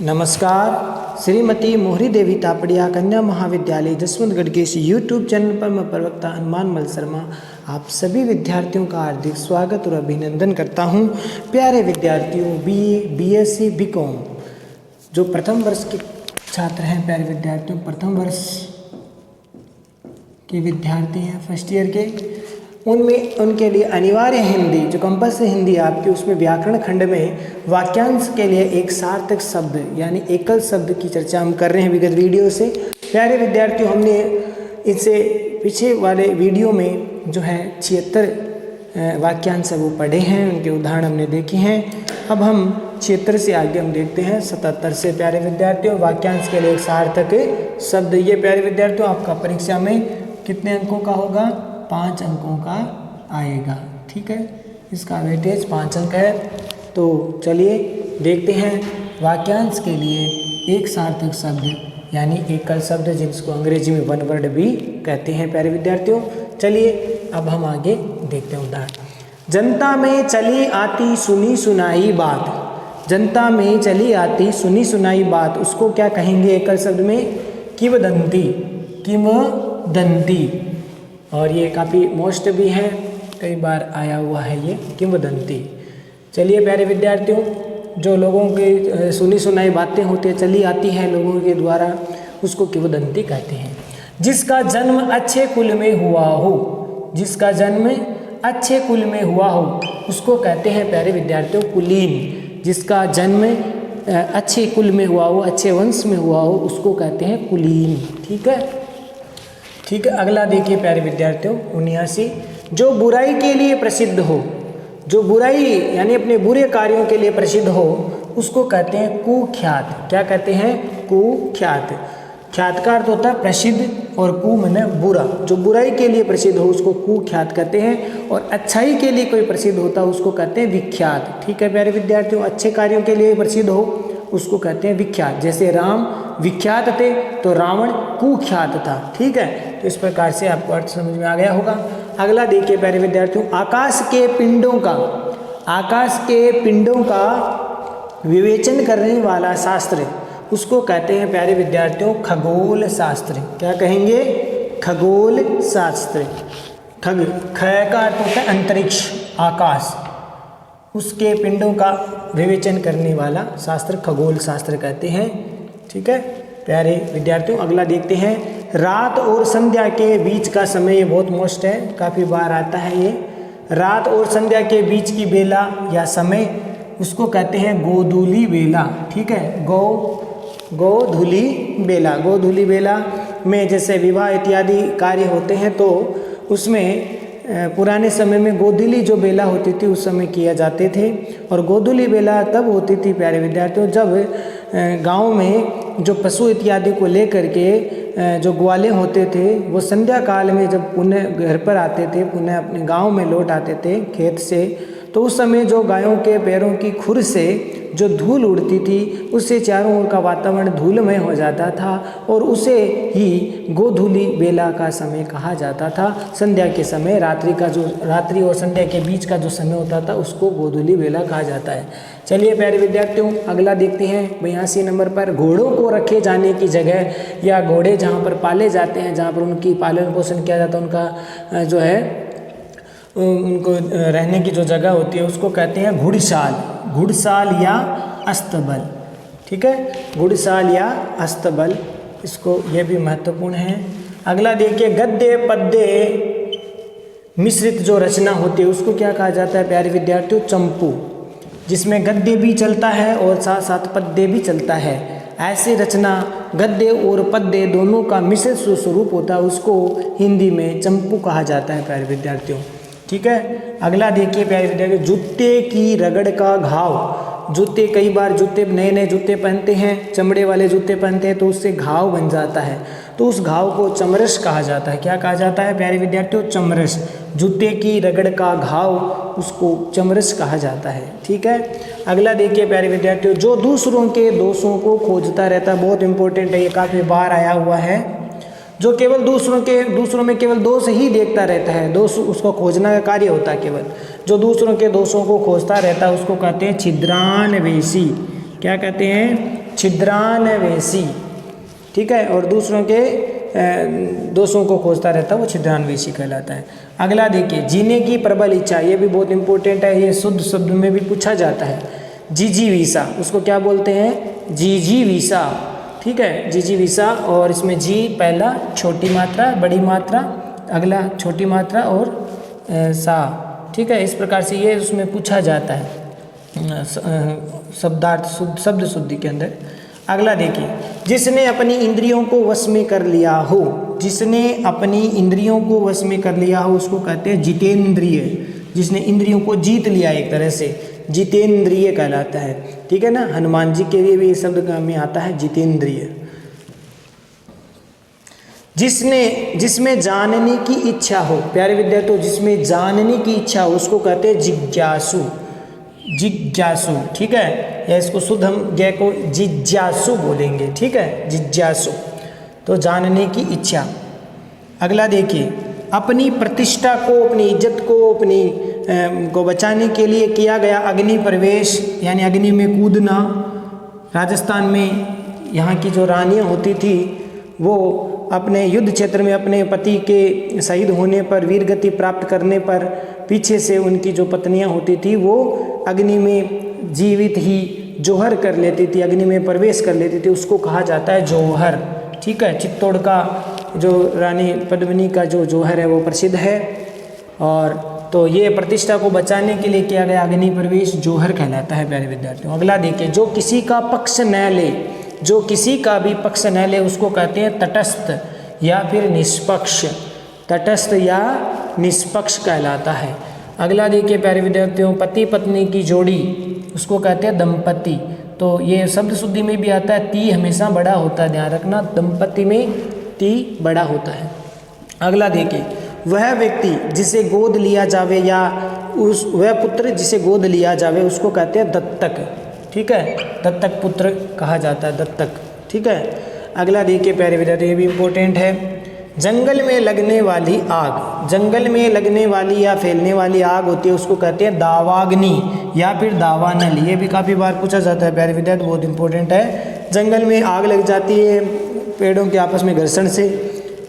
नमस्कार। श्रीमती मोहरी देवी तापड़िया कन्या महाविद्यालय जसवंतगढ़ के इस यूट्यूब चैनल पर मैं प्रवक्ता हनुमान मल शर्मा आप सभी विद्यार्थियों का हार्दिक स्वागत और अभिनंदन करता हूं। प्यारे विद्यार्थियों, बीएससी बीकॉम जो प्रथम वर्ष के छात्र हैं, प्यारे विद्यार्थियों प्रथम वर्ष के विद्यार्थी हैं, फर्स्ट ईयर के, उनमें उनके लिए अनिवार्य हिंदी जो कंपल्सरी हिंदी आपकी, उसमें व्याकरण खंड में वाक्यांश के लिए एक सार्थक शब्द यानी एकल शब्द की चर्चा हम कर रहे हैं विगत वीडियो से। प्यारे विद्यार्थियों, हमने इससे पीछे वाले वीडियो में जो है 76 वाक्यांश वो पढ़े हैं, उनके उदाहरण हमने देखे हैं। अब हम 76 से आगे हम देखते हैं 77 से। प्यारे विद्यार्थियों, वाक्यांश के लिए एक सार्थक शब्द, ये प्यारे विद्यार्थियों आपका परीक्षा में कितने अंकों का होगा? 5 अंकों का आएगा। ठीक है, इसका वेटेज 5 अंक है। तो चलिए देखते हैं वाक्यांश के लिए एक सार्थक शब्द यानी एकल शब्द, जिसको अंग्रेजी में वन वर्ड भी कहते हैं। प्यारे विद्यार्थियों, चलिए अब हम आगे देखते हैं उदाहरण। जनता में चली आती सुनी सुनाई बात। जनता में चली आती सुनी सुनाई बात, उसको क्या कहेंगे एकल शब्द में? किंवदंती। किंवदंती, और ये काफ़ी मोस्ट भी है, कई बार आया हुआ है ये किंवदंती। चलिए प्यारे विद्यार्थियों, जो लोगों की सुनी सुनाई बातें होती है, चली आती हैं लोगों के द्वारा, उसको किंवदंती कहते हैं। जिसका जन्म अच्छे कुल में हुआ हो, जिसका जन्म अच्छे कुल में हुआ हो, उसको कहते हैं प्यारे विद्यार्थियों कुलीन। जिसका जन्म अच्छे कुल में हुआ हो, अच्छे वंश में हुआ हो, उसको कहते हैं कुलीन। ठीक है, ठीक है। अगला देखिए प्यारे विद्यार्थियों 79। जो बुराई के लिए प्रसिद्ध हो, जो बुराई यानी अपने बुरे कार्यों के लिए प्रसिद्ध हो, उसको कहते हैं कुख्यात। क्या कहते हैं? कुख्यात। ख्यात का अर्थ होता है प्रसिद्ध और कु माने बुरा। जो बुराई के लिए प्रसिद्ध हो उसको कुख्यात कहते हैं, और अच्छाई के लिए कोई प्रसिद्ध होता है उसको कहते हैं विख्यात। ठीक है प्यारे विद्यार्थियों, अच्छे कार्यों के लिए प्रसिद्ध हो उसको कहते हैं विख्यात। जैसे राम विख्यात थे तो रावण कुख्यात था। ठीक है, तो इस प्रकार से आपको अर्थ समझ में आ गया होगा। अगला देखिए प्यारे विद्यार्थियों, आकाश के पिंडों का, आकाश के पिंडों का विवेचन करने वाला शास्त्र, उसको कहते हैं प्यारे विद्यार्थियों खगोल शास्त्र। क्या कहेंगे? खगोल शास्त्र। खग का अर्थ होता है अंतरिक्ष, आकाश, उसके पिंडों का विवेचन करने वाला शास्त्र खगोल शास्त्र कहते हैं। ठीक है प्यारे विद्यार्थियों, अगला देखते हैं रात और संध्या के बीच का समय। ये बहुत मोस्ट है, काफ़ी बार आता है ये। रात और संध्या के बीच की बेला या समय, उसको कहते हैं गोधूली बेला। ठीक है, गोधूली बेला। गोधूली बेला में जैसे विवाह इत्यादि कार्य होते हैं तो उसमें पुराने समय में गोधूली जो बेला होती थी उस समय किया जाते थे। और गोधूली बेला तब होती थी प्यारे विद्यार्थियों जब गांव में जो पशु इत्यादि को लेकर के जो ग्वाले होते थे वो संध्या काल में जब पुनः घर पर आते थे, पुनः अपने गांव में लौट आते थे खेत से, तो उस समय जो गायों के पैरों की खुर से जो धूल उड़ती थी उससे चारों ओर का वातावरण धूलमय हो जाता था, और उसे ही गोधूली बेला का समय कहा जाता था। संध्या के समय, रात्रि का जो रात्रि और संध्या के बीच का जो समय होता था उसको गोधूली बेला कहा जाता है। चलिए प्यारे विद्यार्थियों, अगला देखते हैं 82 नंबर पर। घोड़ों को रखे जाने की जगह या घोड़े जहाँ पर पाले जाते हैं, जहाँ पर उनकी पालन पोषण किया जाता है, उनका जो है उनको रहने की जो जगह होती है उसको कहते हैं घुड़साल। घुड़साल या अस्तबल। ठीक है, घुड़साल या अस्तबल, इसको ये भी महत्वपूर्ण है। अगला देखिए गद्य पद्य मिश्रित जो रचना होती है उसको क्या कहा जाता है प्यारे विद्यार्थियों? चंपू। जिसमें गद्य भी चलता है और साथ साथ पद्य भी चलता है, ऐसी रचना गद्य और पद्य दोनों का मिश्रित स्वरूप होता है, उसको हिंदी में चंपू कहा जाता है प्यारे विद्यार्थियों। ठीक है, अगला देखिए प्यारे विद्यार्थियों जूते की रगड़ का घाव। जूते, कई बार जूते नए नए जूते पहनते हैं, चमड़े वाले जूते पहनते हैं तो उससे घाव बन जाता है, तो उस घाव को चमरस कहा जाता है। क्या कहा जाता है प्यारे विद्यार्थियों? चमरस। जूते की रगड़ का घाव, उसको चमरस कहा जाता है। ठीक है, अगला देखिए प्यारे विद्यार्थियों जो दूसरों के दोषों को खोजता रहता है, बहुत इंपॉर्टेंट है, ये काफ़ी बार आया हुआ है। जो केवल दूसरों में केवल दोष ही देखता रहता है, दोष उसको खोजना का कार्य होता है केवल, जो दूसरों के दोषों को खोजता रहता है उसको कहते हैं छिद्रान्वेषी। क्या कहते हैं? छिद्रान्वेषी, ठीक है, और दूसरों के दोषों को खोजता रहता है, वो छिद्रान्वेषी कहलाता है। अगला देखिए, जीने की प्रबल इच्छा, ये भी बहुत इंपॉर्टेंट है, ये शुद्ध शब्द में भी पूछा जाता है। जिजीविषा, उसको क्या बोलते हैं? जिजीविषा, ठीक है, जिजीविषा। और इसमें जी पहला छोटी मात्रा, बड़ी मात्रा, अगला छोटी मात्रा और सा, ठीक है, इस प्रकार से ये उसमें पूछा जाता है शब्दार्थ शब्द शुद्धि के अंदर। अगला देखिए, जिसने अपनी इंद्रियों को वश में कर लिया हो, जिसने अपनी इंद्रियों को वश में कर लिया हो उसको कहते हैं जितेंद्रिय। जिसने इंद्रियों को जीत लिया एक तरह से, जितेंद्रिय कहलाता है, ठीक है ना। हनुमान जी के लिए भी इस शब्द में आता है जितेंद्रिय। जिसमें जानने की इच्छा हो, प्यारे विद्यार्थियों, जिसमें जानने की इच्छा हो उसको कहते हैं जिज्ञासु, जिज्ञासु, ठीक है, या इसको शुद्ध हम ज्ञ को जिज्ञासु बोलेंगे, ठीक है, जिज्ञासु, तो जानने की इच्छा। अगला देखिए, अपनी प्रतिष्ठा को, अपनी इज्जत को, अपनी को बचाने के लिए किया गया अग्नि प्रवेश, यानी अग्नि में कूदना। राजस्थान में यहाँ की जो रानियाँ होती थी वो अपने युद्ध क्षेत्र में अपने पति के शहीद होने पर, वीर गति प्राप्त करने पर पीछे से उनकी जो पत्नियां होती थी वो अग्नि में जीवित ही जोहर कर लेती थी, अग्नि में प्रवेश कर लेती थी, उसको कहा जाता है जोहर, ठीक है। चित्तौड़ का जो रानी पद्मिनी का जो जोहर है वो प्रसिद्ध है। और तो ये प्रतिष्ठा को बचाने के लिए किया गया अग्नि प्रवेश जोहर कहलाता है, प्यारे विद्यार्थियों। अगला देखिए, जो किसी का पक्ष न ले, जो किसी का भी पक्ष न ले उसको कहते हैं तटस्थ या फिर निष्पक्ष, तटस्थ या निष्पक्ष कहलाता है। अगला देखिए प्यारे विद्यार्थियों, पति पत्नी की जोड़ी उसको कहते हैं दंपति। तो ये शब्द शुद्धि में भी आता है, ती हमेशा बड़ा होता है, ध्यान रखना, दंपति में ती बड़ा होता है। अगला देखिए, वह व्यक्ति जिसे गोद लिया जावे या वह पुत्र जिसे गोद लिया जावे उसको कहते हैं दत्तक, ठीक है, दत्तक पुत्र कहा जाता है, दत्तक, ठीक है। अगला देखिए प्यारे विद्यार्थी, ये भी इम्पोर्टेंट है, जंगल में लगने वाली आग, जंगल में लगने वाली या फैलने वाली आग होती है उसको कहते हैं दावाग्नि या फिर दावानल। ये भी काफ़ी बार पूछा जाता है प्यारे विद्यार्थी, बहुत इंपॉर्टेंट है। जंगल में आग लग जाती है पेड़ों के आपस में घर्षण से,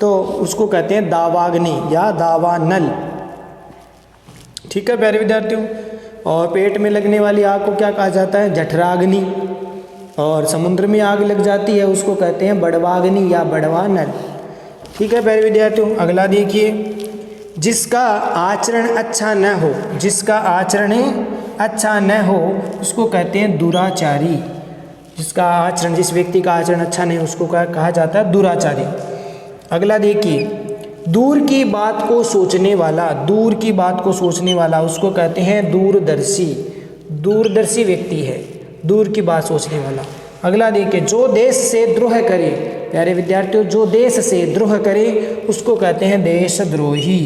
तो उसको कहते हैं दावाग्नि या दावानल, ठीक है प्यारे विद्यार्थियों। और पेट में लगने वाली आग को क्या कहा जाता है? जठराग्नि। और समुद्र में आग लग जाती है उसको कहते हैं बड़वाग्नि या बड़वानल, ठीक है प्यारे विद्यार्थियों। अगला देखिए, जिसका आचरण अच्छा न हो, जिसका आचरण अच्छा न हो उसको कहते हैं दुराचारी। जिसका आचरण, जिस व्यक्ति का आचरण अच्छा नहीं उसको कहा जाता है दुराचारी। अगला देखिए, दूर की बात को सोचने वाला, दूर की बात को सोचने वाला उसको कहते हैं दूरदर्शी, दूरदर्शी व्यक्ति है, दूर की बात सोचने वाला। अगला देखिए, जो देश से द्रोह करे, प्यारे विद्यार्थियों, जो देश से द्रोह करे उसको कहते हैं देशद्रोही,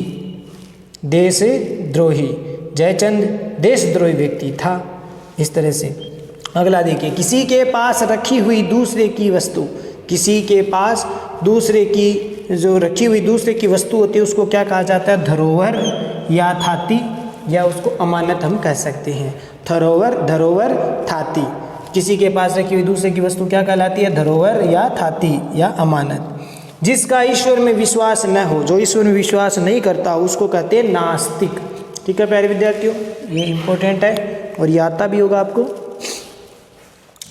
देशद्रोही। जयचंद देशद्रोही व्यक्ति था, इस तरह से। अगला देखिए, किसी के पास रखी हुई दूसरे की वस्तु, किसी के पास दूसरे की जो रखी हुई दूसरे की वस्तु होती है उसको क्या कहा जाता है? धरोहर या थाती, या उसको अमानत हम कह सकते हैं। धरोहर, धरोहर, थाती। किसी के पास रखी हुई दूसरे की वस्तु क्या कहलाती है? धरोहर या थाती या अमानत। जिसका ईश्वर में विश्वास न हो, जो ईश्वर में विश्वास नहीं करता उसको कहते हैं नास्तिक, ठीक है प्यारे विद्यार्थियों, ये इंपॉर्टेंट है और ये आता भी होगा आपको।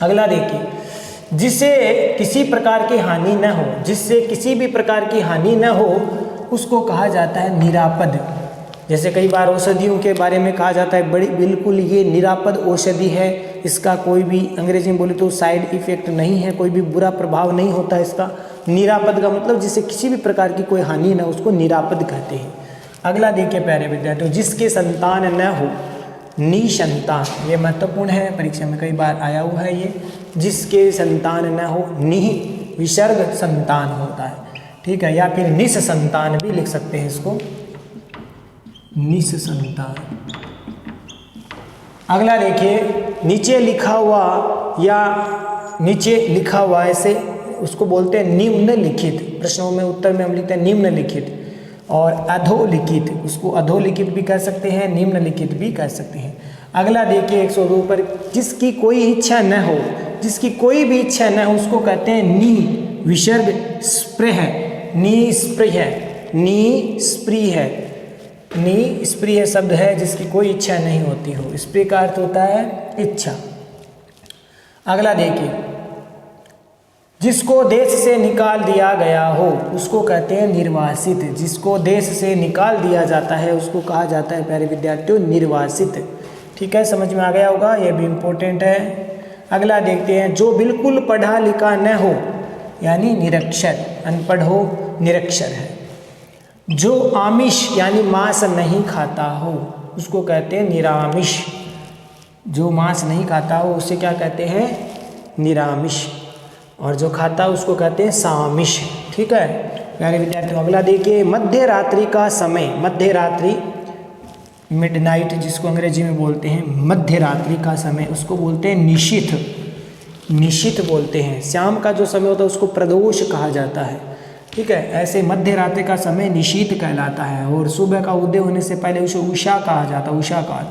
अगला देखिए, जिससे किसी प्रकार की हानि न हो, जिससे किसी भी प्रकार की हानि न हो उसको कहा जाता है निरापद। जैसे कई बार औषधियों के बारे में कहा जाता है बड़ी बिल्कुल ये निरापद औषधि है, इसका कोई भी अंग्रेजी में बोले तो साइड इफेक्ट नहीं है, कोई भी बुरा प्रभाव नहीं होता इसका। निरापद का मतलब जिससे किसी भी प्रकार की कोई हानि न हो उसको निरापद कहते हैं। अगला देखिए प्यारे विद्यार्थियों, जिसके संतान न हो, निसंतान, ये महत्वपूर्ण है, परीक्षा में कई बार आया हुआ है ये। जिसके संतान न हो, निह विसर्ग संतान होता है, ठीक है, या फिर निस संतान भी लिख सकते हैं इसको, निस संतान। अगला देखिए, नीचे लिखा हुआ या नीचे लिखा हुआ ऐसे उसको बोलते हैं निम्नलिखित। प्रश्नों में उत्तर में हम लिखते हैं निम्नलिखित, और अधोलिखित, उसको अधोलिखित भी कह सकते हैं, निम्नलिखित भी कह सकते हैं। अगला देखिए 102 पर, जिसकी कोई इच्छा न हो, जिसकी कोई भी इच्छा न हो उसको कहते हैं नी विसर्ग स्पृह, निस्पृह, निस्पृह, निस्पृह शब्द है जिसकी कोई इच्छा नहीं होती हो। स्पृह का अर्थ होता है इच्छा। अगला देखिए, जिसको देश से निकाल दिया गया हो उसको कहते हैं निर्वासित। जिसको देश से निकाल दिया जाता है उसको कहा जाता है प्यारे विद्यार्थियों निर्वासित। ठीक है, समझ में आ गया होगा, ये भी इम्पोर्टेंट है। अगला देखते हैं, जो बिल्कुल पढ़ा लिखा न हो यानी निरक्षर, अनपढ़ हो निरक्षर है। जो आमिष यानी मांस नहीं खाता हो उसको कहते हैं निरामिष। जो मांस नहीं खाता हो उसे क्या कहते हैं निरामिष, और जो खाता है उसको कहते हैं सामिष। ठीक है प्यारे विद्यार्थियों, अगला देखिए, मध्य रात्रि का समय, मध्य रात्रि मिडनाइट जिसको अंग्रेजी में बोलते हैं, मध्य रात्रि का समय उसको बोलते हैं निशीथ, निशीथ बोलते हैं। शाम का जो समय होता है उसको प्रदोष कहा जाता है। ठीक है, ऐसे मध्य रात्रि का समय निशीथ कहलाता है, और सुबह का उदय होने से पहले उसे उषा कहा जाता है, उषा काल।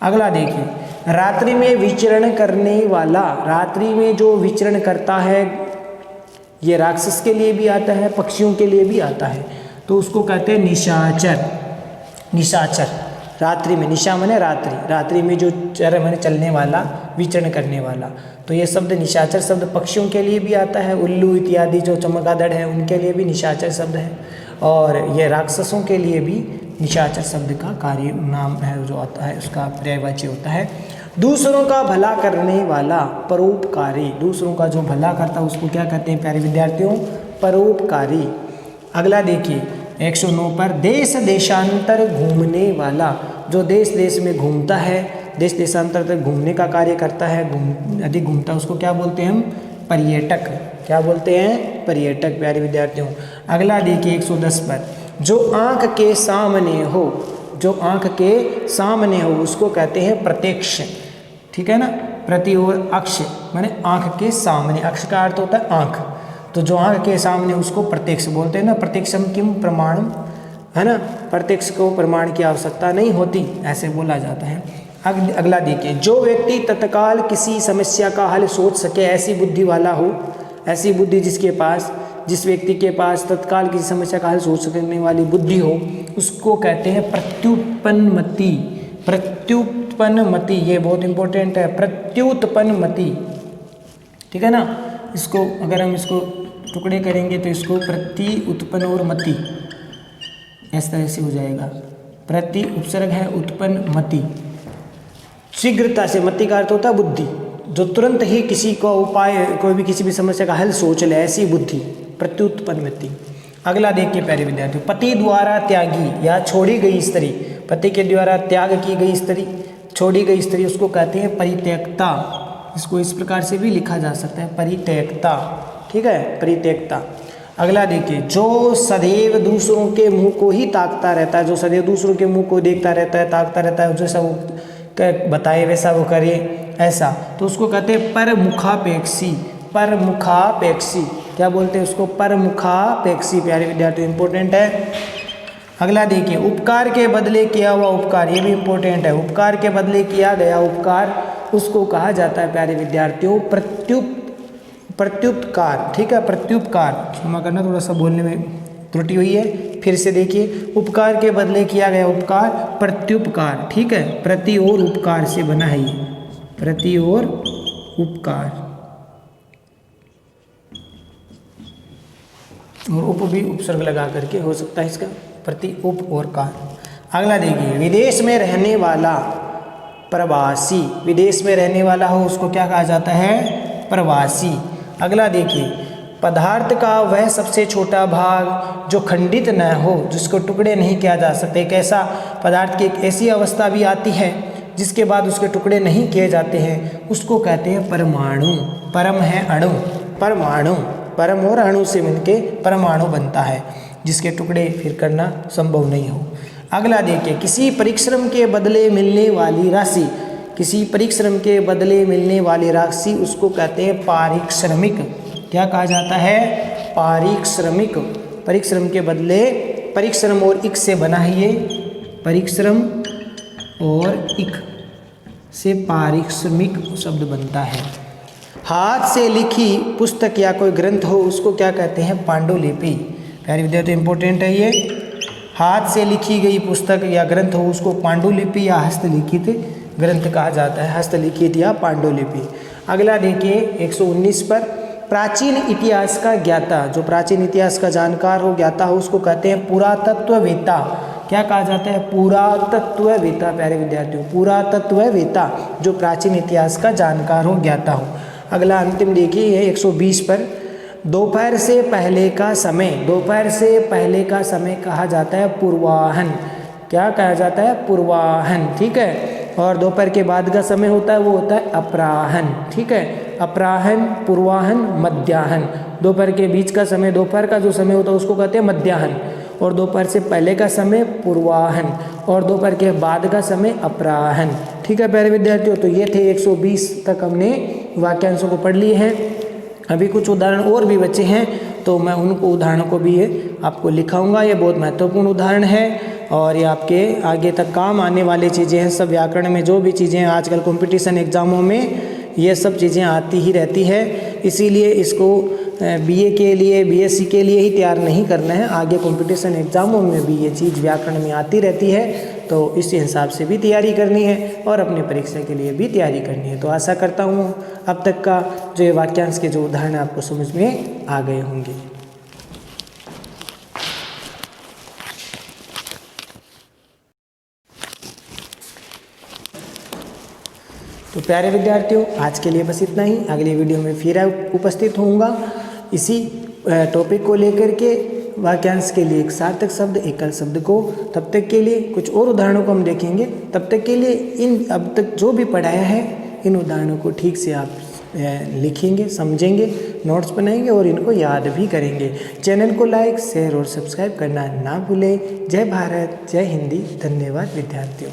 अगला देखिए, रात्रि में विचरण करने वाला, रात्रि में जो विचरण करता है ये राक्षस के लिए भी आता है, पक्षियों के लिए भी आता है, तो उसको कहते हैं निशाचर। निशाचर रात्रि में, निशा माने रात्रि, रात्रि में जो चर माने चलने वाला, विचरण करने वाला, तो ये शब्द निशाचर शब्द पक्षियों के लिए भी आता है, उल्लू इत्यादि जो चमगादड़ है उनके लिए भी निशाचर शब्द है, और ये राक्षसों के लिए भी निशाचर शब्द का कार्य नाम है जो आता है उसका पर्यायवाची होता है। दूसरों का भला करने वाला, परोपकारी, दूसरों का जो भला करता है उसको क्या कहते हैं प्यारे विद्यार्थियों परोपकारी। अगला देखिए 109 पर, देश देशांतर घूमने वाला, जो देश देश में घूमता है, देश देशांतर तक घूमने का कार्य करता है, अधिक घूमता है, उसको क्या बोलते हैं हम पर्यटक। क्या बोलते हैं पर्यटक प्यारे विद्यार्थियों। अगला देखिए 110 पर, जो आँख के सामने हो, जो आँख के सामने हो उसको कहते हैं प्रत्यक्ष। ठीक है ना, प्रति और अक्ष माने आँख के सामने, अक्ष का अर्थ होता है आँख, तो जो आँख के सामने उसको प्रत्यक्ष बोलते हैं ना। प्रत्यक्षम किम प्रमाणम, है ना, प्रत्यक्ष को प्रमाण की आवश्यकता नहीं होती, ऐसे बोला जाता है। अगला देखिए, जो व्यक्ति तत्काल किसी समस्या का हल सोच सके, ऐसी बुद्धि वाला हो, ऐसी बुद्धि जिसके पास, जिस व्यक्ति के पास तत्काल किसी समस्या का हल सोच सकने वाली बुद्धि हो उसको कहते हैं प्रत्युत्पन्नमति। प्रत्युत्पन्नमति ये बहुत इंपॉर्टेंट है, प्रत्युत्पन्नमति। ठीक है ना, इसको अगर हम इसको टुकड़े करेंगे तो इसको प्रति उत्पन्न और मति इस तरह से हो जाएगा। प्रति उपसर्ग है, उत्पन्न मति, शीघ्रता से, मति का अर्थ होता है बुद्धि, जो तुरंत ही किसी का उपाय, कोई भी किसी भी समस्या का हल सोच ले, ऐसी बुद्धि, प्रत्युत्पन्न मति। अगला देखिए प्यारे विद्यार्थियों, पति द्वारा त्यागी या छोड़ी गई स्त्री, पति के द्वारा त्याग की गई स्त्री, छोड़ी गई स्त्री उसको कहते हैं परित्यक्ता। इसको इस प्रकार से भी लिखा जा सकता है परित्यक्ता। ठीक है, परित्यक्ता। अगला देखिए, जो सदैव दूसरों के मुंह को ही ताकता रहता है, जो सदैव दूसरों के मुंह को देखता रहता है, ताकता रहता है, जैसा वो बताए वैसा वो करे ऐसा, तो उसको कहते हैं परमुखापेक्षी। परमुखापेक्षी क्या बोलते हैं उसको, परमुखापेक्षी प्यारे विद्यार्थियों, इंपॉर्टेंट है। अगला देखिए, उपकार के बदले किया हुआ उपकार, ये भी इंपॉर्टेंट है। उपकार के बदले किया गया उपकार उसको कहा जाता है प्यारे विद्यार्थियों प्रत्युपकार। ठीक है, प्रत्युपकार, क्षमा करना थोड़ा सा बोलने में त्रुटि हुई है, फिर से देखिए, उपकार के बदले किया गया उपकार प्रत्युपकार। ठीक है, प्रति और उपकार से बना है ये, प्रति और उपकार, और उप भी उपसर्ग लगा करके हो सकता है इसका, प्रति उप और कार। अगला देखिए, विदेश में रहने वाला प्रवासी, विदेश में रहने वाला हो उसको क्या कहा जाता है प्रवासी। अगला देखिए, पदार्थ का वह सबसे छोटा भाग जो खंडित न हो, जिसको टुकड़े नहीं किया जा सकते। एक ऐसा पदार्थ की एक ऐसी अवस्था भी आती है जिसके बाद उसके टुकड़े नहीं किए जाते हैं, उसको कहते हैं परमाणु। परम है अणु, परमाणु, परम और अणु से मिलके परमाणु बनता है, जिसके टुकड़े फिर करना संभव नहीं हो। अगला देखिए, किसी परिश्रम के बदले मिलने वाली राशि, किसी परिश्रम के बदले मिलने वाली राशि उसको कहते हैं पारिश्रमिक। क्या कहा जाता है पारिश्रमिक। परिश्रम के बदले, परिश्रम और इक से बना है ये, परिश्रम और इक से पारिश्रमिक शब्द बनता है। हाथ से लिखी पुस्तक या कोई ग्रंथ हो उसको क्या कहते हैं? पांडुलिपि। प्यारे विद्यार्थियों इंपॉर्टेंट है ये। हाथ से लिखी गई पुस्तक या ग्रंथ हो उसको पांडुलिपि या हस्तलिखित ग्रंथ कहा जाता है, हस्तलिखित या पांडुलिपि। अगला देखिए 119 पर, प्राचीन इतिहास का ज्ञाता, जो प्राचीन इतिहास का जानकार हो, ज्ञाता हो, उसको कहते हैं पुरातत्ववेत्ता। क्या कहा जाता है? पुरातत्ववेत्ता। प्यारे विद्यार्थियों पुरातत्ववेत्ता, जो प्राचीन इतिहास का जानकार हो, ज्ञाता हो। अगला अंतिम देखिए 120 पर, दोपहर से पहले का समय, दोपहर से पहले का समय कहा जाता है पूर्वाहन। क्या कहा जाता है? पूर्वाहन। ठीक है। और दोपहर के बाद का समय होता है वो होता है अपराहन। ठीक है। अपराहन, पूर्वाहन, मध्याहन। दोपहर के बीच का समय, दोपहर का जो समय होता है उसको कहते हैं मध्याहन, और दोपहर से पहले का समय पूर्वाहन, और दोपहर के बाद का समय अपराहन। ठीक है प्यारे विद्यार्थियों, तो ये थे 120 तक हमने वाक्यांशों को पढ़ लिए हैं। अभी कुछ उदाहरण और भी बचे हैं, तो मैं उनको उदाहरणों को भी आपको लिखाऊंगा। ये बहुत महत्वपूर्ण उदाहरण है और ये आपके आगे तक काम आने वाली चीज़ें हैं। सब व्याकरण में जो भी चीज़ें आजकल कंपटीशन एग्ज़ामों में ये सब चीज़ें आती ही रहती है, इसीलिए इसको बीए के लिए, बीएससी के लिए ही तैयार नहीं करना है। आगे कंपटीशन एग्ज़ामों में भी ये चीज़ व्याकरण में आती रहती है, तो इस हिसाब से भी तैयारी करनी है और अपनी परीक्षा के लिए भी तैयारी करनी है। तो आशा करता हूँ अब तक का जो ये वाक्यांश के जो उदाहरण आपको समझ में आ गए होंगे। तो प्यारे विद्यार्थियों आज के लिए बस इतना ही। अगली वीडियो में फिर उपस्थित होऊंगा इसी टॉपिक को लेकर के, वाक्यांश के लिए एक सार्थक शब्द, एकल शब्द को। तब तक के लिए कुछ और उदाहरणों को हम देखेंगे। तब तक के लिए इन अब तक जो भी पढ़ाया है इन उदाहरणों को ठीक से आप लिखेंगे, समझेंगे, नोट्स बनाएंगे और इनको याद भी करेंगे। चैनल को लाइक, शेयर और सब्सक्राइब करना ना भूलें। जय भारत, जय हिंदी। धन्यवाद विद्यार्थियों।